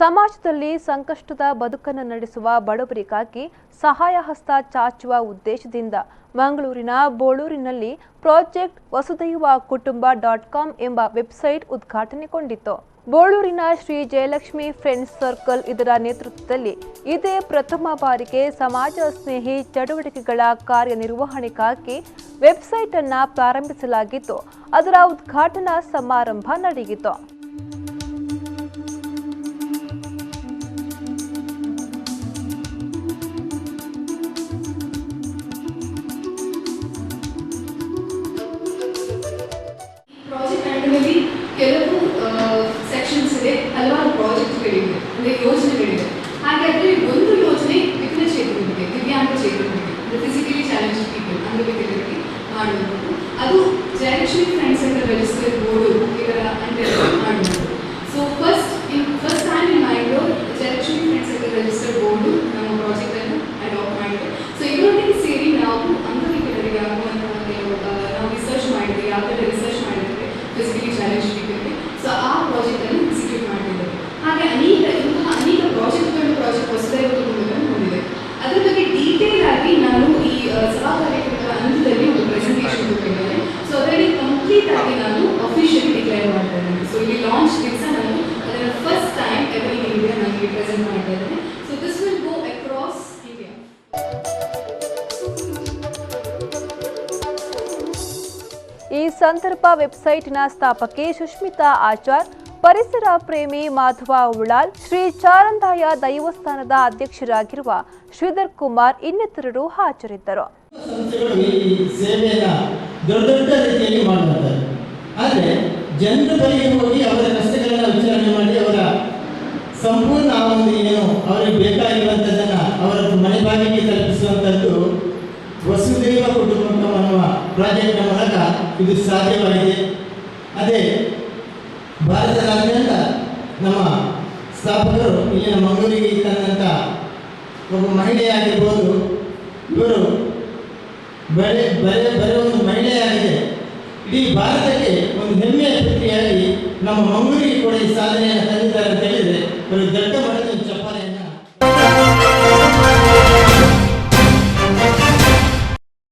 ಸಮಾಜದಲ್ಲಿ ಸಂಕಷ್ಟದ ಬದುಕನ್ನು ನಡೆಸುವ ಬಡವರಿಗಾಗಿ ಸಹಾಯ ಹಸ್ತ ಚಾಚುವ ಉದ್ದೇಶದಿಂದ ಮಂಗಳೂರಿನ ಬೋಳೂರಿನಲ್ಲಿ ಪ್ರಾಜೆಕ್ಟ್ ವಸುದೈವ ಕುಟುಂಬ.com ಎಂಬ ವೆಬ್ಸೈಟ್ ಉದ್ಘಾಟನೆಗೊಂಡಿತು. ಬೋಳೂರಿನ ಶ್ರೀ ಜಯಲಕ್ಷ್ಮಿ ಫ್ರೆಂಡ್ಸ್ ಸರ್ಕಲ್ ಇದರ ನೇತೃತ್ವದಲ್ಲಿ ಇದೇ ಪ್ರಥಮ ಬಾರಿಗೆ ಸಮಾಜ ಸ್ನೇಹಿ ಚಟುವಟಿಕೆಗಳ ಕಾರ್ಯನಿರ್ವಹಣೆಗಾಗಿ ವೆಬ್ಸೈಟ್ ಅನ್ನು ಪ್ರಾರಂಭಿಸಲಾಗಿದ್ದು, ಅದರ ಉದ್ಘಾಟನಾ ಸಮಾರಂಭ ನಡೆಯಿತು. ಕೆಲವು ಸೆಕ್ಷನ್ಸ್ ಇದೆ, ಹಲವಾರು ಪ್ರಾಜೆಕ್ಟ್ಗಳಿವೆ, ಅಂದರೆ ಯೋಜನೆಗಳಿವೆ. ಹಾಗಾದರೆ ಒಂದು ಯೋಜನೆ ವಿಕಲಚೇತನರಿಗೆ, ದಿವ್ಯಾಂಗ ಚೇತನರಿಗೆ, ಅಂದರೆ ಫಿಸಿಕಲಿ ಚಾಲೆಂಜ್ ಪೀಪಲ್, ಅಂಗವಿಕಲರಿಗೆ ಮಾಡುವಂಥದ್ದು. ಅದು Jayalakshmi friends circle registered board ಇದರ ಅಂಡರ್ ಮಾಡುವಂಥದ್ದು. So first time in Mangalore Jayalakshmi friends circle registered board ನಮ್ಮ ಪ್ರಾಜೆಕ್ಟನ್ನು ಅಡಾಪ್ಟ್ ಮಾಡಿದೆ. ಸೊ ಇವರೊಟ್ಟಿಗೆ ಸೇರಿ ನಾವು ಅಂಗವಿಕಲರಿಗೆ ಆಗುವಂತಹ ಕೆಲವು ನಾವು ರಿಸರ್ಚ್ ಮಾಡಿದ್ವಿ, ಯಾವ ಥರ ರಿಸರ್ಚ್ ಮಾಡಿದ್ವಿ ಫಿಸಿಕಲಿ ಚಾಲೆಂಜ್ ಪೀಪಲ್ಗೆ. ಸೊ ಆ ಪ್ರಾಜೆಕ್ಟನ್ನು ಎಕ್ಸಿಕ್ಯೂಟ್ ಮಾಡಿದ್ದೇವೆ. ಹಾಗೆ ಅನೇಕ ಪ್ರಾಜೆಕ್ಟ್ ಹೊಸದಾಗಿ ಹೊಂದಿದೆ. ಅದರ ಬಗ್ಗೆ ಡೀಟೇಲ್ ಆಗಿ ನಾನು ಈ ಸಭಾ ಕಾರ್ಯಕ್ರಮದ ಅಂತ್ಯದಲ್ಲಿ ಒಂದು ಪ್ರೆಸೆಂಟೇಷನ್ ಕೊಟ್ಟಿದ್ದೇನೆ. ಸೊ ಅದರಲ್ಲಿ ಕಂಪ್ಲೀಟ್ ಆಗಿ ನಾನು ಅಫಿಷಿಯಲಿ ಡಿಕ್ಲೇರ್ ಮಾಡ್ತಾ ಇದ್ದೇನೆ. ಸೊ ಇಲ್ಲಿ ಲಾಂಚ್ ದಿವಸ ನಾನು ಅದನ್ನು first time ever in India ನನಗೆ ಪ್ರೆಸೆಂಟ್ ಮಾಡ್ತಾ ಇದ್ದೇನೆ. So this will go across India. ಈ ಸಂದರ್ಭ ವೆಬ್ಸೈಟ್ನ ಸ್ಥಾಪಕಿ ಸುಷ್ಮಿತಾ ಆಚಾರ್, ಪರಿಸರ ಪ್ರೇಮಿ ಮಾಧವ ಉಳ್ಳಾಲ್, ಶ್ರೀ ಚಾರಂದಾಯ ದೈವಸ್ಥಾನದ ಅಧ್ಯಕ್ಷರಾಗಿರುವ ಶ್ರೀಧರ್ ಕುಮಾರ್ ಇನ್ನಿತರರು ಹಾಜರಿದ್ದರು. ದೊಡ್ಡ ರೀತಿಯಲ್ಲಿ ಮಾಡುತ್ತಾರೆ. ಆದರೆ ಜನರ ಬಳಿಗೆ ಹೋಗಿ ಅವರ ಕಷ್ಟಗಳನ್ನು ವಿಚಾರಣೆ ಮಾಡಿ ಅವರ ಸಂಪೂರ್ಣ ಒಂದು ಏನು ಅವರಿಗೆ ಬೇಕಾಗಿರುವಂಥದ್ದನ್ನು ಅವರ ಮನೆ ಬಾಗಿಲಿಗೆ ತಲುಪಿಸುವಂಥದ್ದು ವಸುದೈವ ಕುಟುಂಬ ಅನ್ನುವ ಪ್ರಾಜೆಕ್ಟ್ನ ಮೂಲಕ ಇದು ಸಾಧ್ಯವಾಗಿದೆ. ಅದೇ ಭಾರತದಾದ್ಯಂತ ನಮ್ಮ ಸ್ಥಾಪಕರು ಇಲ್ಲಿನ ಮಂಗಳೂರಿಗೆ ತಂದಂಥ ಒಬ್ಬ ಮಹಿಳೆಯಾಗಿರ್ಬೋದು, ಇವರು ಬರೀ ಒಂದು ಮಹಿಳೆಯಾಗಿದೆ, ಇಡೀ ಭಾರತಕ್ಕೆ ಒಂದು ಹೆಮ್ಮೆಯ ಪುತ್ರಿಯಾಗಿ ನಮ್ಮ ಮಂಗಳೂರಿಗೆ ಕೂಡ ಈ ಸಾಧನೆಯನ್ನು ತಂದಿದ್ದಾರೆ ಅಂತ ಹೇಳಿದರೆ ಅವರು ದೊಡ್ಡ ಮಟ್ಟದ